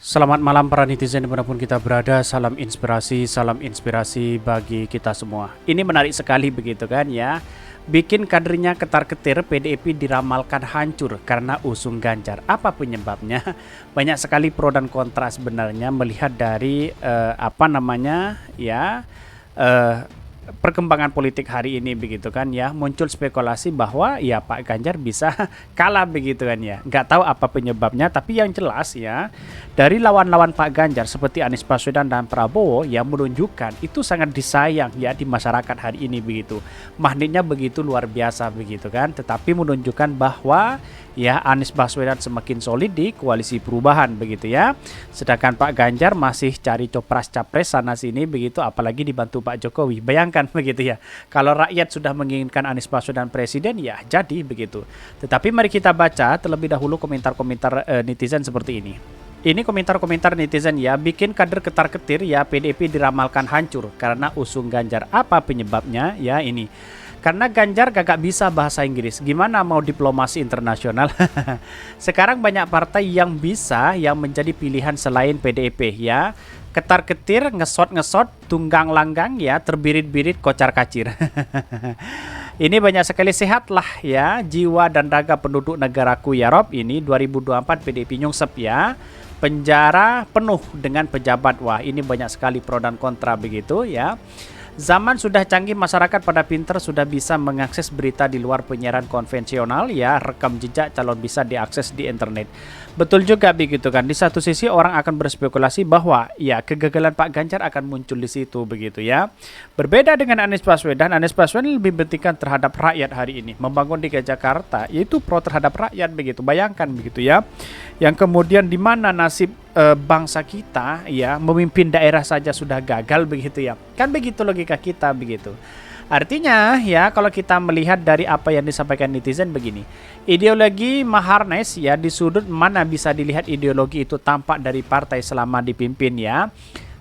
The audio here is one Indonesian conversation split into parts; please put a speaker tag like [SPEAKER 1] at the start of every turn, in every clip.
[SPEAKER 1] Selamat malam para netizen dimanapun kita berada, salam inspirasi bagi kita semua. Ini menarik sekali begitu kan ya. Bikin kadernya ketar-ketir, PDIP diramalkan hancur karena usung Ganjar. Apa penyebabnya? Banyak sekali pro dan kontra sebenarnya melihat dari perkembangan politik hari ini begitu kan ya, muncul spekulasi bahwa ya Pak Ganjar bisa kalah begitu kan ya. Nggak tahu apa penyebabnya, tapi yang jelas ya dari lawan-lawan Pak Ganjar seperti Anies Baswedan dan Prabowo yang menunjukkan itu sangat disayang ya di masyarakat hari ini begitu. Magnetnya begitu luar biasa begitu kan, tetapi menunjukkan bahwa ya Anies Baswedan semakin solid di koalisi perubahan begitu ya. Sedangkan Pak Ganjar masih cari copras-capres sana sini begitu, apalagi dibantu Pak Jokowi. Bayangkan begitu ya. Kalau rakyat sudah menginginkan Anies Baswedan presiden ya jadi begitu. Tetapi mari kita baca terlebih dahulu komentar-komentar netizen seperti ini. Ini komentar-komentar netizen ya, bikin kader ketar-ketir ya, PDIP diramalkan hancur karena usung Ganjar. Apa penyebabnya? Ya ini. Karena Ganjar gak bisa bahasa Inggris, gimana mau diplomasi internasional? Sekarang banyak partai yang bisa yang menjadi pilihan selain PDIP ya. Ketar-ketir, ngesot-ngesot, tunggang langgang ya, terbirit-birit, kocar-kacir. Ini banyak sekali, sehatlah ya jiwa dan raga penduduk negaraku ya Rob. Ini 2024 PDIP nyungsep ya. Penjara penuh dengan pejabat. Wah, ini banyak sekali pro dan kontra begitu ya. Zaman sudah canggih, masyarakat pada pinter sudah bisa mengakses berita di luar penyiaran konvensional ya, rekam jejak calon bisa diakses di internet. Betul juga begitu kan. Di satu sisi orang akan berspekulasi bahwa ya kegagalan Pak Ganjar akan muncul di situ begitu ya. Berbeda dengan Anies Baswedan lebih pentingkan terhadap rakyat hari ini. Membangun di Jakarta yaitu pro terhadap rakyat begitu. Bayangkan begitu ya. Yang kemudian di mana nasib bangsa kita ya, memimpin daerah saja sudah gagal begitu ya. Kan begitu logika kita begitu. Artinya ya kalau kita melihat dari apa yang disampaikan netizen begini. Ideologi Maharnes ya, di sudut mana bisa dilihat ideologi itu tampak dari partai selama dipimpin ya.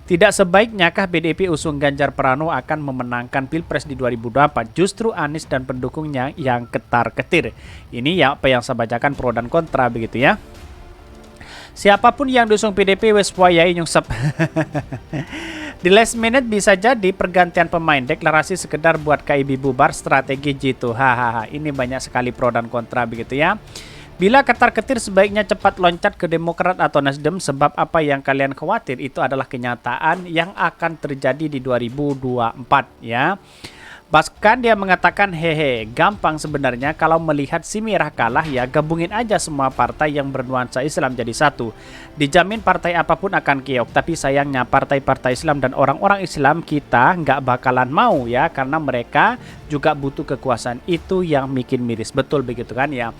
[SPEAKER 1] Tidak sebaiknya kah PDIP usung Ganjar Pranowo akan memenangkan Pilpres di 2024? Justru Anies dan pendukungnya yang ketar-ketir. Ini ya apa yang saya bacakan pro dan kontra begitu ya. Siapapun yang diusung PDIP wes wayai nyungsep. Di last minute bisa jadi pergantian pemain, deklarasi sekedar buat KIB bubar, strategi jitu. Hahaha, ini banyak sekali pro dan kontra begitu ya. Bila ketar-ketir sebaiknya cepat loncat ke Demokrat atau Nasdem, sebab apa yang kalian khawatir itu adalah kenyataan yang akan terjadi di 2024 ya. Bahkan dia mengatakan hehe, gampang sebenarnya kalau melihat si merah kalah ya, gabungin aja semua partai yang bernuansa Islam jadi satu. Dijamin partai apapun akan keok, tapi sayangnya partai-partai Islam dan orang-orang Islam kita nggak bakalan mau ya, karena mereka juga butuh kekuasaan. Itu yang bikin miris, betul begitu kan ya.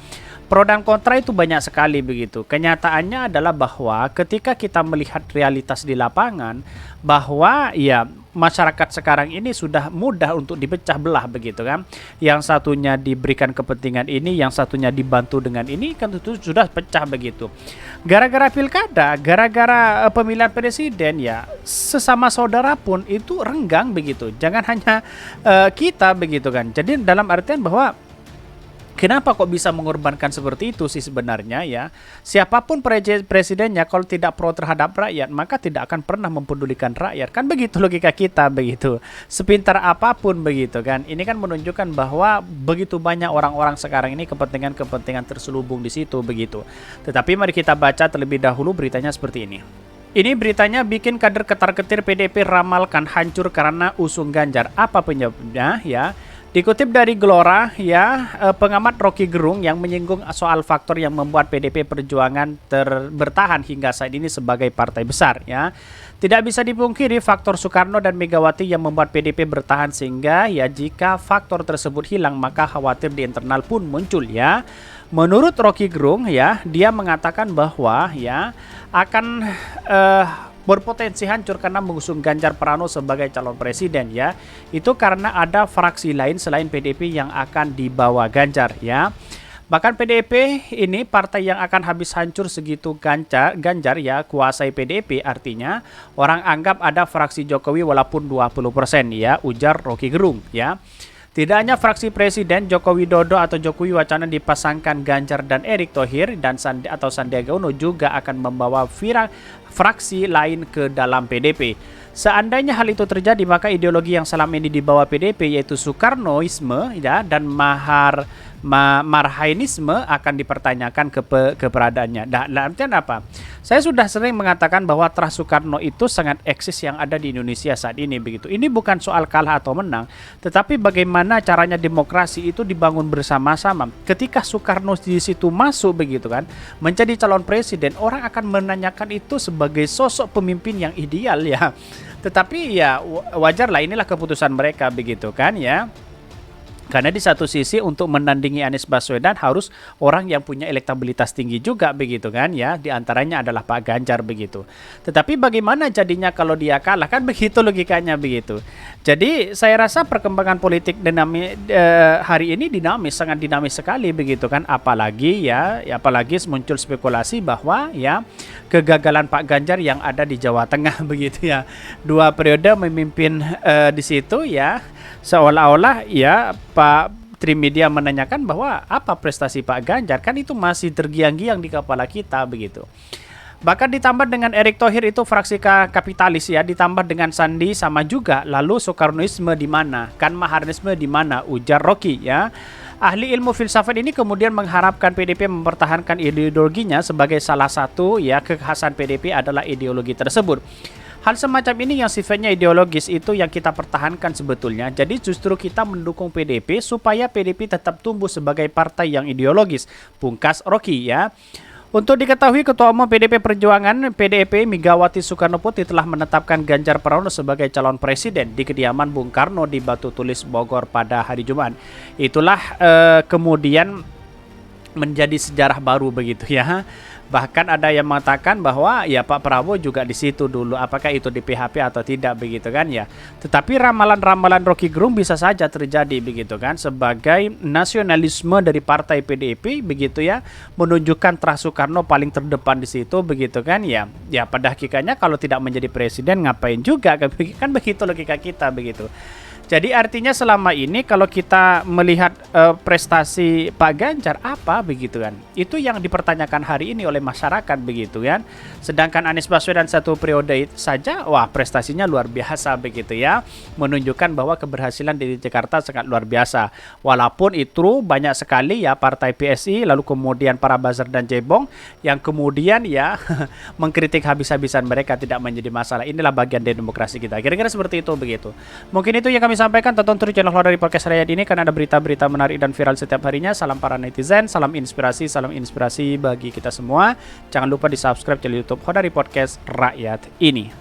[SPEAKER 1] Pro dan kontra itu banyak sekali begitu. Kenyataannya adalah bahwa ketika kita melihat realitas di lapangan, bahwa ya masyarakat sekarang ini sudah mudah untuk dipecah belah begitu kan. Yang satunya diberikan kepentingan ini, yang satunya dibantu dengan ini, kan itu sudah pecah begitu. Gara-gara pilkada, gara-gara pemilihan presiden ya, sesama saudara pun itu renggang begitu. Jangan hanya kita begitu kan. Jadi dalam artian bahwa kenapa kok bisa mengorbankan seperti itu sih sebenarnya ya. Siapapun presidennya kalau tidak pro terhadap rakyat, maka tidak akan pernah mempedulikan rakyat. Kan begitu logika kita begitu. Sepintar apapun begitu kan. Ini kan menunjukkan bahwa begitu banyak orang-orang sekarang ini kepentingan-kepentingan terselubung di situ begitu. Tetapi mari kita baca terlebih dahulu beritanya seperti ini. Ini beritanya bikin kader ketar-ketir PDIP ramalkan hancur karena usung Ganjar. Apa penyebabnya ya? Dikutip dari Gelora ya, pengamat Rocky Gerung yang menyinggung soal faktor yang membuat PDIP Perjuangan bertahan hingga saat ini sebagai partai besar ya. Tidak bisa dipungkiri faktor Soekarno dan Megawati yang membuat PDIP bertahan, sehingga ya jika faktor tersebut hilang maka khawatir di internal pun muncul ya. Menurut Rocky Gerung ya, dia mengatakan bahwa ya akan berpotensi hancur karena mengusung Ganjar Pranowo sebagai calon presiden ya. Itu karena ada fraksi lain selain PDIP yang akan dibawa Ganjar ya. Bahkan PDIP ini partai yang akan habis hancur segitu Ganjar ya kuasai PDIP, artinya orang anggap ada fraksi Jokowi walaupun 20% ya, ujar Rocky Gerung ya. Tidak hanya fraksi Presiden Joko Widodo atau Jokowi wacana dipasangkan Ganjar dan Erick Thohir dan Sandiaga Uno juga akan membawa fraksi lain ke dalam PDP. Seandainya hal itu terjadi, maka ideologi yang selama ini dibawa PDP yaitu Soekarnoisme ya, dan Marhainisme akan dipertanyakan keberadaannya. Dalam artian apa? Saya sudah sering mengatakan bahwa Trust Soekarno itu sangat eksis yang ada di Indonesia saat ini begitu. Ini bukan soal kalah atau menang, tetapi bagaimana caranya demokrasi itu dibangun bersama-sama. Ketika Soekarno di situ masuk begitu kan, menjadi calon presiden, orang akan menanyakan itu sebagai sosok pemimpin yang ideal ya. Tetapi ya wajarlah, inilah keputusan mereka begitu kan ya. Karena di satu sisi untuk menandingi Anies Baswedan harus orang yang punya elektabilitas tinggi juga begitu kan ya. Di antaranya adalah Pak Ganjar begitu. Tetapi bagaimana jadinya kalau dia kalah, kan begitu logikanya begitu. Jadi saya rasa perkembangan politik hari ini sangat dinamis sekali begitu kan. Apalagi muncul spekulasi bahwa ya kegagalan Pak Ganjar yang ada di Jawa Tengah begitu ya. 2 periode memimpin di situ ya. Seolah-olah ya Pak Trimedia menanyakan bahwa apa prestasi Pak Ganjar, kan itu masih tergiang-giang di kepala kita begitu. Bahkan ditambah dengan Erick Thohir itu fraksi kapitalis ya, ditambah dengan Sandi sama juga. Lalu Soekarnoisme di mana? Kan Maharisme di mana? Ujar Rocky ya. Ahli ilmu filsafat ini kemudian mengharapkan PDP mempertahankan ideologinya sebagai salah satu ya kekhasan PDP adalah ideologi tersebut. Hal semacam ini yang sifatnya ideologis itu yang kita pertahankan sebetulnya. Jadi justru kita mendukung PDP supaya PDP tetap tumbuh sebagai partai yang ideologis. Pungkas Rocky ya. Untuk diketahui, Ketua Umum PDP Perjuangan PDIP Megawati Soekarno Putri telah menetapkan Ganjar Pranowo sebagai calon presiden di kediaman Bung Karno di Batu Tulis, Bogor pada hari Jumat. Itulah kemudian menjadi sejarah baru begitu ya. Bahkan ada yang mengatakan bahwa ya Pak Prabowo juga di situ dulu, apakah itu di PHP atau tidak begitu kan ya. Tetapi ramalan-ramalan Rocky Gerung bisa saja terjadi begitu kan, sebagai nasionalisme dari partai PDIP begitu ya, menunjukkan Trust Soekarno paling terdepan di situ begitu kan ya. Ya pada hakikatnya kalau tidak menjadi presiden ngapain juga kan begitu logika kita begitu. Jadi artinya selama ini kalau kita melihat prestasi Pak Ganjar apa begitu kan, itu yang dipertanyakan hari ini oleh masyarakat begitu kan. Sedangkan Anies Baswedan 1 periode saja, wah prestasinya luar biasa begitu ya, menunjukkan bahwa keberhasilan di Jakarta sangat luar biasa. Walaupun itu banyak sekali ya partai PSI, lalu kemudian para buzzer dan cebong yang kemudian ya mengkritik habis-habisan, mereka tidak menjadi masalah. Inilah bagian dari demokrasi kita. Kira-kira seperti itu begitu. Mungkin itu yang kami sampaikan. Tonton terus channel Hodari Podcast Rakyat ini karena ada berita-berita menarik dan viral setiap harinya. Salam para netizen, salam inspirasi bagi kita semua. Jangan lupa di subscribe channel YouTube Hodari Podcast Rakyat ini.